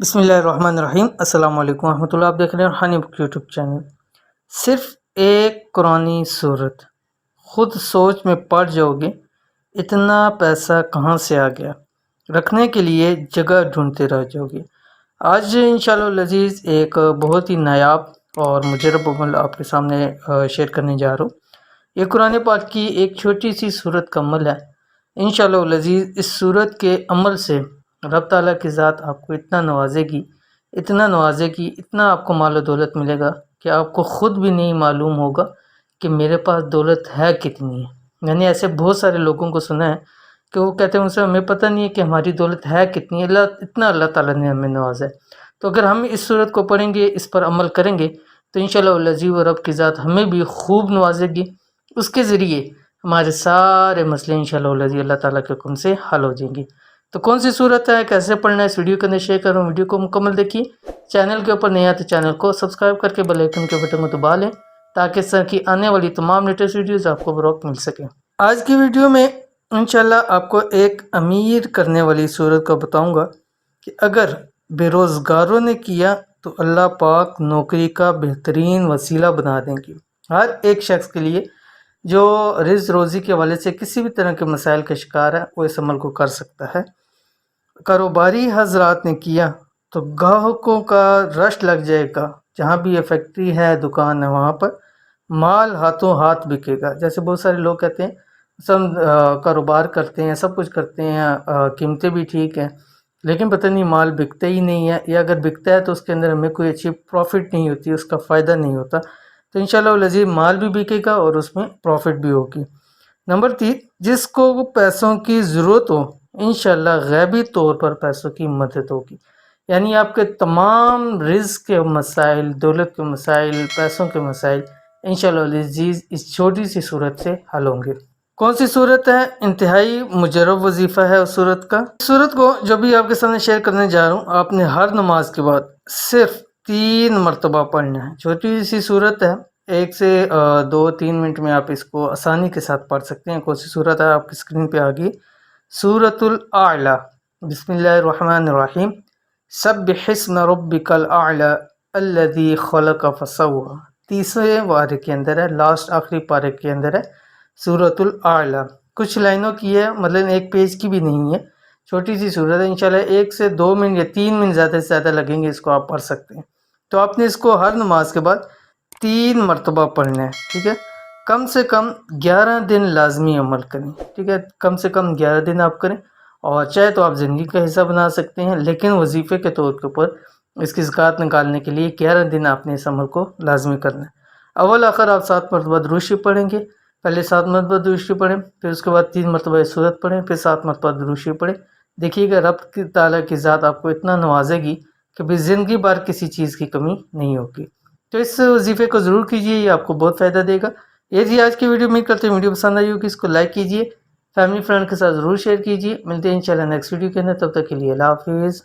بسم اللہ الرحمن الرحیم۔ السلام علیکم ورحمۃ اللہ۔ آپ دیکھ رہے ہیں ہانی بک یوٹیوب چینل۔ صرف ایک قرآنی صورت خود سوچ میں پڑ جاؤ گے اتنا پیسہ کہاں سے آ گیا، رکھنے کے لیے جگہ ڈھونڈتے رہ جاؤ گے۔ آج انشاءاللہ العزیز ایک بہت ہی نایاب اور مجرب عمل آپ کے سامنے شیئر کرنے جا رہا ہوں۔ یہ قرآن پاک کی ایک چھوٹی سی صورت کا عمل ہے۔ انشاءاللہ العزیز اس صورت کے عمل سے رب تعالیٰ کی ذات آپ کو اتنا نوازے گی، اتنا آپ کو مال و دولت ملے گا کہ آپ کو خود بھی نہیں معلوم ہوگا کہ میرے پاس دولت ہے کتنی ہے۔ یعنی ایسے بہت سارے لوگوں کو سنا ہے کہ وہ کہتے ہیں اسے ہمیں پتہ نہیں ہے کہ ہماری دولت ہے کتنی ہے، اللہ تعالیٰ نے ہمیں نوازا ہے۔ تو اگر ہم اس صورت کو پڑھیں گے، اس پر عمل کریں گے تو انشاءاللہ العزیز و رب کی ذات ہمیں بھی خوب نوازے گی۔ اس کے ذریعے ہمارے سارے مسئلے انشاءاللہ العزیز اللہ تعالیٰ کے حکم سے حل ہو جائیں گے۔ تو کون سی صورت ہے، کیسے پڑھنا ہے، اس ویڈیو کے اندر شیئر کروں۔ ویڈیو کو مکمل دیکھیے۔ چینل کے اوپر نیا تو چینل کو سبسکرائب کر کے بیل آئیکن کے بٹن کو دبا لیں تاکہ اس طرح کی آنے والی تمام لیٹسٹ ویڈیوز آپ کو بروقت مل سکیں۔ آج کی ویڈیو میں انشاءاللہ آپ کو ایک امیر کرنے والی صورت کا بتاؤں گا کہ اگر بے روزگاروں نے کیا تو اللہ پاک نوکری کا بہترین وسیلہ بنا دیں گے۔ ہر ایک شخص کے لیے جو رزق روزی کے حوالے سے کسی بھی طرح کے مسائل کا شکار ہے وہ اس عمل کو کر سکتا ہے۔ کاروباری حضرات نے کیا تو گاہکوں کا رش لگ جائے گا۔ جہاں بھی یہ فیکٹری ہے، دکان ہے، وہاں پر مال ہاتھوں ہاتھ بکے گا۔ جیسے بہت سارے لوگ کہتے ہیں سب کاروبار کرتے ہیں، سب کچھ کرتے ہیں، قیمتیں بھی ٹھیک ہیں، لیکن پتہ نہیں مال بکتا ہی نہیں ہے، یا اگر بکتا ہے تو اس کے اندر ہمیں کوئی اچھی پروفٹ نہیں ہوتی، اس کا فائدہ نہیں ہوتا۔ تو انشاءاللہ العزیز مال بھی بکے گا اور اس میں پروفٹ بھی ہوگی۔ نمبر 3، جس کو پیسوں کی ضرورت ہو انشاءاللہ غیبی طور پر پیسوں کی مدد ہوگی۔ یعنی آپ کے تمام رزق کے مسائل، دولت کے مسائل، پیسوں کے مسائل انشاءاللہ العزیز اس چھوٹی سی صورت سے حل ہوں گے۔ کون سی صورت ہے؟ انتہائی مجرب وظیفہ ہے اس صورت کا۔ اس صورت کو جو بھی آپ کے سامنے شیئر کرنے جا رہا ہوں، آپ نے ہر نماز کے بعد صرف 3 مرتبہ پڑھنا ہے۔ چھوٹی سی صورت ہے، 1 سے 2-3 منٹ میں آپ اس کو آسانی کے ساتھ پڑھ سکتے ہیں۔ کون سی صورت ہے آپ کی اسکرین پہ آ گئی، سورۃ الاعلیٰ۔ بسم اللہ الرحمن الرحیم۔ سبح اسم ربک الاعلی الذی خلق فسوی، تیسرے پارے کے اندر ہے، لاسٹ آخری پارے کے اندر ہے سورۃ الاعلیٰ۔ کچھ لائنوں کی ہے، مطلب ایک پیج کی بھی نہیں ہے، چھوٹی سی صورت ہے۔ انشاءاللہ 1 سے 2 منٹ یا 3 منٹ زیادہ سے زیادہ لگیں گے، اس کو آپ پڑھ سکتے ہیں۔ تو آپ نے اس کو ہر نماز کے بعد 3 مرتبہ پڑھنا ہے، ٹھیک ہے۔ کم سے کم 11 دن لازمی عمل کریں، ٹھیک ہے۔ کم سے کم 11 دن آپ کریں، اور چاہے تو آپ زندگی کا حصہ بنا سکتے ہیں، لیکن وظیفے کے طور کے اوپر اس کی زکوٰۃ نکالنے کے لیے 11 دن آپ نے اس عمل کو لازمی کرنا ہے۔ اول آخر آپ 7 مرتبہ درود شریف پڑھیں گے۔ پہلے 7 مرتبہ درود شریف پڑھیں، پھر اس کے بعد 3 مرتبہ یہ سورت پڑھیں، پھر 7 مرتبہ درود شریف پڑھیں۔ دیکھیے گا رب کی تعالیٰ کی ذات آپ کو اتنا نوازے گی کہ بھی زندگی بھر کسی چیز کی کمی نہیں ہوگی۔ تو اس وظیفے کو ضرور کیجیے، یہ آپ کو بہت فائدہ دے گا۔ یہ تھی آج کی ویڈیو، امید کرتے ہیں ویڈیو پسند آئی ہوگی، اس کو لائک کیجیے، فیملی فرینڈ کے ساتھ ضرور شیئر کیجیے۔ ملتے ہیں انشاءاللہ نیکسٹ ویڈیو کے اندر، تب تک کے لیے اللہ حافظ۔